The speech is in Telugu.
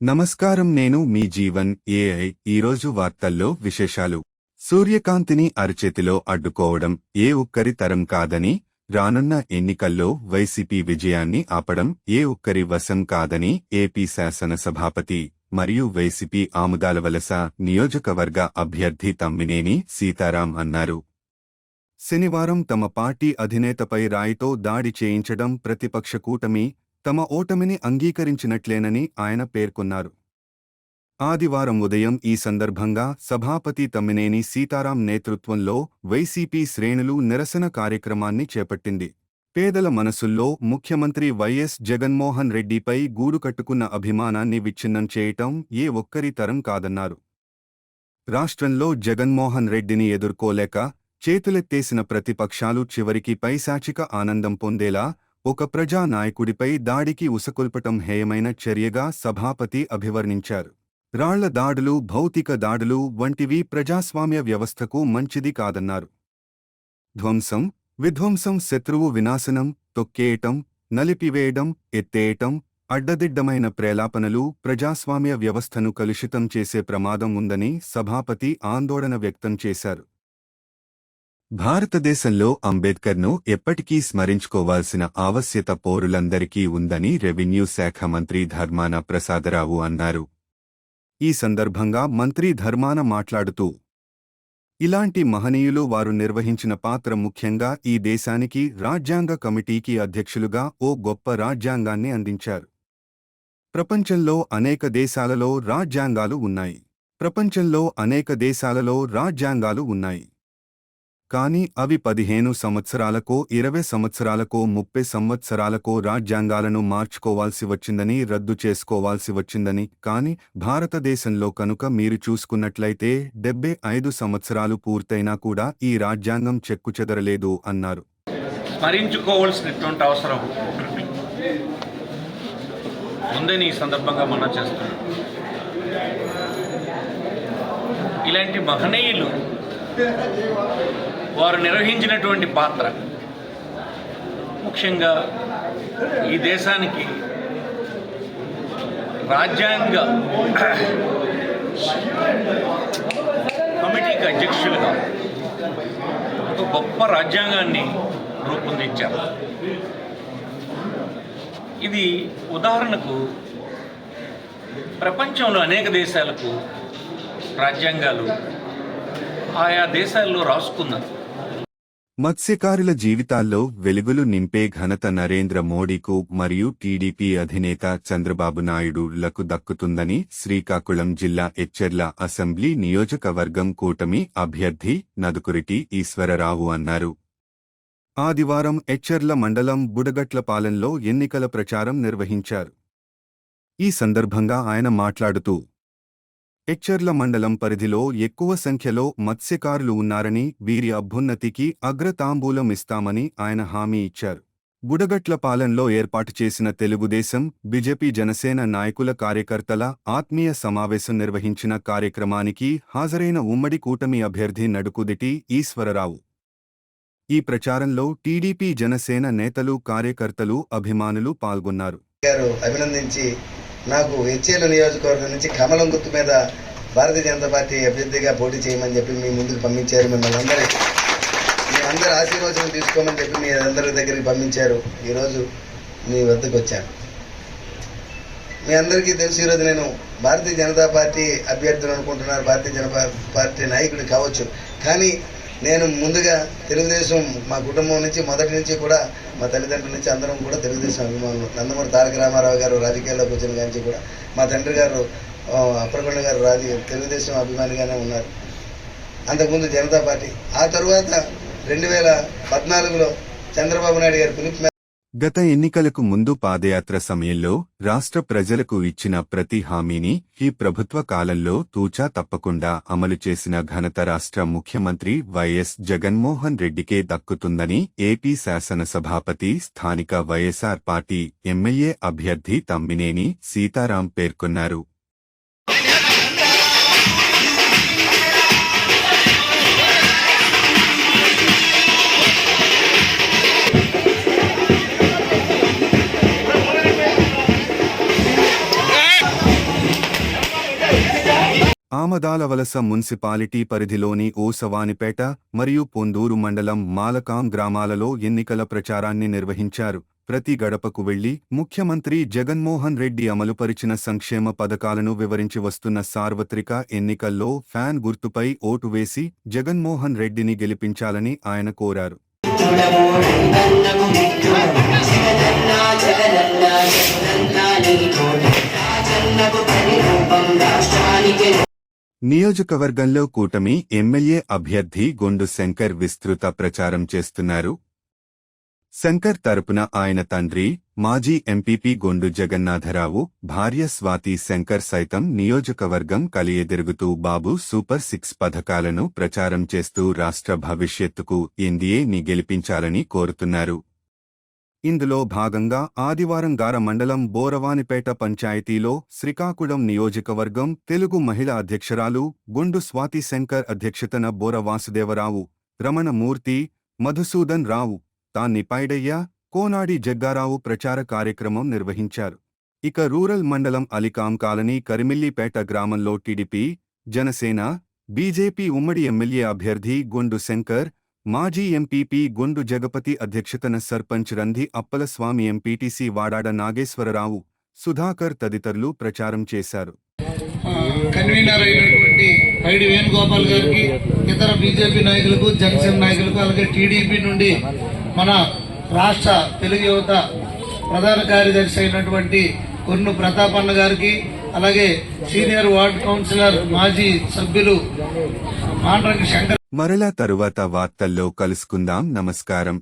నమస్కారం, నేను మీ జీవన్ ఏఐ. ఈరోజు వార్తల్లో విశేషాలు. సూర్యకాంతిని అరచేతిలో అడ్డుకోవడం ఏ ఒక్కరి తరం కాదని, రానున్న ఎన్నికల్లో వైసీపీ విజయాన్ని ఆపడం ఏ ఒక్కరి వశం కాదని ఏపీ శాసనసభాపతి మరియు వైసీపీ ఆముదాలవలస నియోజకవర్గ అభ్యర్థి తమ్మినేని సీతారాం అన్నారు. శనివారం తమ పార్టీ అధినేతపై రాయితో దాడి చేయించడం ప్రతిపక్ష కూటమి తమ ఓటమిని అంగీకరించినట్లేనని ఆయన పేర్కొన్నారు. ఆదివారం ఉదయం ఈ సందర్భంగా సభాపతి తమ్మినేని సీతారాం నేతృత్వంలో వైసీపీ శ్రేణులు నిరసన కార్యక్రమాన్ని చేపట్టింది. పేదల మనసుల్లో ముఖ్యమంత్రి వైఎస్ జగన్మోహన్ రెడ్డిపై గూడు కట్టుకున్న అభిమానాన్ని విచ్ఛిన్నం చేయటం ఏ ఒక్కరి తరం కాదన్నారు. రాష్ట్రంలో జగన్మోహన్ రెడ్డిని ఎదుర్కోలేక చేతులెత్తేసిన ప్రతిపక్షాలు చివరికి పైశాచిక ఆనందం పొందేలా ఒక ప్రజా నాయకుడిపై దాడికి ఉసకొల్పటం హేయమైన చర్యగా సభాపతి అభివర్ణించారు. రాళ్ల దాడులు, భౌతిక దాడులు వంటివి ప్రజాస్వామ్య వ్యవస్థకు మంచిది కాదన్నారు. విధ్వంసం, శత్రువు వినాశనం, తొక్కేయటం, నలిపివేయడం, ఎత్తేయటం, అడ్డదిడ్డమైన ప్రేలాపనలు ప్రజాస్వామ్య వ్యవస్థను కలుషితం చేసే ప్రమాదం ఉందని సభాపతి ఆందోళన వ్యక్తం చేశారు. భారతదేశంలో అంబేద్కర్ను ఎప్పటికీ స్మరించుకోవాల్సిన ఆవశ్యత పౌరులందరికీ ఉందని రెవెన్యూ శాఖ మంత్రి ధర్మాన ప్రసాదరావు అన్నారు. ఈ సందర్భంగా మంత్రి ధర్మాన మాట్లాడుతూ, ఇలాంటి మహనీయులు వారు నిర్వహించిన పాత్ర ముఖ్యంగా ఈ దేశానికి రాజ్యాంగ కమిటీకి అధ్యక్షులుగా ఓ గొప్ప రాజ్యాంగాన్ని అందించారు. ప్రపంచంలో అనేక దేశాలలో రాజ్యాంగాలు ఉన్నాయి. కానీ అవి 15 సంవత్సరాలకో 20 సంవత్సరాలకో 30 సంవత్సరాలకో రాజ్యాంగాలను మార్చుకోవాల్సి వచ్చిందని, రద్దు చేసుకోవాల్సి వచ్చిందని. కానీ భారతదేశంలో కనుక మీరు చూసుకున్నట్లయితే 75 సంవత్సరాలు పూర్తయినా కూడా ఈ రాజ్యాంగం చెక్కుచెదరలేదు అన్నారు. స్మరించుకోవాల్సినటువంటి అవసరం ఉందని ఈ సందర్భంగా మనం చేస్తున్నాం. ఇలాంటి మహనీయులు వారు నిర్వహించినటువంటి పాత్ర ముఖ్యంగా ఈ దేశానికి రాజ్యాంగ కమిటీకి అధ్యక్షులుగా ఒక గొప్ప రాజ్యాంగాన్ని రూపొందించారు. ఇది ఉదాహరణకు ప్రపంచంలో అనేక దేశాలకు రాజ్యాంగాలు ఆయా దేశాల్లో రాసుకున్నారు. మత్స్యకారుల జీవితాల్లో వెలుగులు నింపే ఘనత నరేంద్ర మోడీకు మరియు టీడీపీ అధినేత చంద్రబాబు నాయుడులకు దక్కుతుందని శ్రీకాకుళం జిల్లా ఎచ్చెర్ల అసెంబ్లీ నియోజకవర్గం కూటమి అభ్యర్థి నదుకురిటి ఈశ్వరరావు అన్నారు. ఆదివారం ఎచ్చెర్ల మండలం బుడగట్లపాలెంలో ఎన్నికల ప్రచారం నిర్వహించారు. ఈ సందర్భంగా ఆయన మాట్లాడుతూ, ఎచ్చెర్ల మండలం పరిధిలో ఎక్కువ సంఖ్యలో మత్స్యకారులు ఉన్నారని, వీరి అభ్యున్నతికి అగ్రతాంబూలం ఇస్తామని ఆయన హామీ ఇచ్చారు. బుడగట్లపాలెంలో ఏర్పాటు చేసిన తెలుగుదేశం, బీజేపీ, జనసేన నాయకుల కార్యకర్తల ఆత్మీయ సమావేశం నిర్వహించిన కార్యక్రమానికి హాజరైన ఉమ్మడి కూటమి అభ్యర్థి నడుకుదిటి ఈశ్వరరావు. ఈ ప్రచారంలో టీడీపీ, జనసేన నేతలు, కార్యకర్తలు, అభిమానులు పాల్గొన్నారు. అభినందించి నాకు ఎచ్చెర్ల నియోజకవర్గం నుంచి కమలం గుర్తు మీద భారతీయ జనతా పార్టీ అభ్యర్థిగా పోటీ చేయమని చెప్పి మీ ముందుకు పంపించారు. మీ అందరి ఆశీర్వచనం తీసుకోమని చెప్పి మీ అందరి దగ్గరికి పంపించారు. ఈరోజు మీ వద్దకు వచ్చాను. మీ అందరికీ తెలుసు, ఈరోజు నేను భారతీయ జనతా పార్టీ అభ్యర్థులు అనుకుంటున్నారు, భారతీయ జనతా పార్టీ నాయకుడు కావచ్చు. కానీ నేను ముందుగా తెలుగుదేశం, మా కుటుంబం నుంచి మొదటి నుంచి కూడా, మా తల్లిదండ్రుల నుంచి అందరం కూడా తెలుగుదేశం అభిమానులు. నందమూరి తారక రామారావు గారు రాజకీయాల్లోకి వచ్చిన నుంచి కూడా మా తండ్రి గారు అప్పరకొండ గారు తెలుగుదేశం అభిమానిగానే ఉన్నారు. అంతకుముందు జనతా పార్టీ. ఆ తరువాత 2014లో చంద్రబాబు నాయుడు గారి పిలుపు. గత ఎన్నికలకు ముందు పాదయాత్ర సమయంలో రాష్ట్ర ప్రజలకు ఇచ్చిన ప్రతి హామీని ఈ ప్రభుత్వ కాలంలో తూచా తప్పకుండా అమలు చేసిన ఘనత రాష్ట్ర ముఖ్యమంత్రి వైఎస్ జగన్మోహన్ రెడ్డికే దక్కుతుందని ఏపీ శాసనసభాపతి, స్థానిక వైఎస్ఆర్ పార్టీ ఎమ్మెల్యే అభ్యర్థి తమ్మినేని సీతారాం పేర్కొన్నారు. ఆమదాలవలస మున్సిపాలిటీ పరిధిలోని ఓసవానిపేట మరియు పొందూరు మండలం మాలకాం గ్రామాలలో ఎన్నికల ప్రచారాన్ని నిర్వహించారు. ప్రతి గడపకు వెళ్లి ముఖ్యమంత్రి జగన్మోహన్ రెడ్డి అమలుపరిచిన సంక్షేమ పథకాలను వివరించి వస్తున్న సార్వత్రిక ఎన్నికల్లో ఫ్యాన్ గుర్తుపై ఓటు వేసి జగన్మోహన్ రెడ్డిని గెలిపించాలని ఆయన కోరారు. నియోజకవర్గంలో కూటమి ఎమ్మెల్యే అభ్యర్థి గొండు శంకర్ విస్తృత ప్రచారం చేస్తున్నారు. శంకర్ తరపున ఆయన తండ్రి మాజీ ఎంపీపీ గొండు జగన్నాథరావు, భార్య స్వాతి శంకర్ సైతం నియోజకవర్గం కలియెదిరుగుతూ బాబు సూపర్ 6 పథకాలను ప్రచారం చేస్తూ రాష్ట్ర భవిష్యత్తుకు ఎన్డీఏని గెలిపించాలని కోరుతున్నారు. ఇందులో భాగంగా ఆదివారం గార మండలం బోరవానిపేట పంచాయతీలో శ్రీకాకుళం నియోజకవర్గం తెలుగు మహిళా అధ్యక్షురాలు గొండు స్వాతి శంకర్ అధ్యక్షతన బోర వాసుదేవరావు, రమణమూర్తి, మధుసూదన్ రావు, తాన్నిపైడయ్య, కోనాడి జగ్గారావు ప్రచార కార్యక్రమం నిర్వహించారు. ఇక రూరల్ మండలం అలికాం కాలనీ కరిమిల్లిపేట గ్రామంలో టీడీపీ, జనసేన, బీజేపీ ఉమ్మడి ఎమ్మెల్యే అభ్యర్థి గొండు శంకర్, మాజీ ఎంపీపీ గొండు జగపతి అధ్యక్షతన సర్పంచ్ రంధి అప్పలస్వామి, ఎంపీటీసీ వాడాడ నాగేశ్వరరావు, సుధాకర్ తదితరులు ప్రచారం చేశారు. కన్వీనర్ అయినటువంటి పైడి వేణుగోపాల్ గారికి, ఇతర బీజేపీ నాయకులకు, జనసేన నాయకులకు, అలాగే టీడీపీ నుండి మన రాష్ట్ర తెలుగు యువత ప్రధాన కార్యదర్శి అయినటువంటి కొన్ను ప్రతాపన్న గారికి, అలాగే సీనియర్ వార్డు కౌన్సిలర్ మాజీ సభ్యులు మాండ్రంగి శంకర్. మరలా తరువాత వార్తల్లో కలుసుకుందాం. నమస్కారం.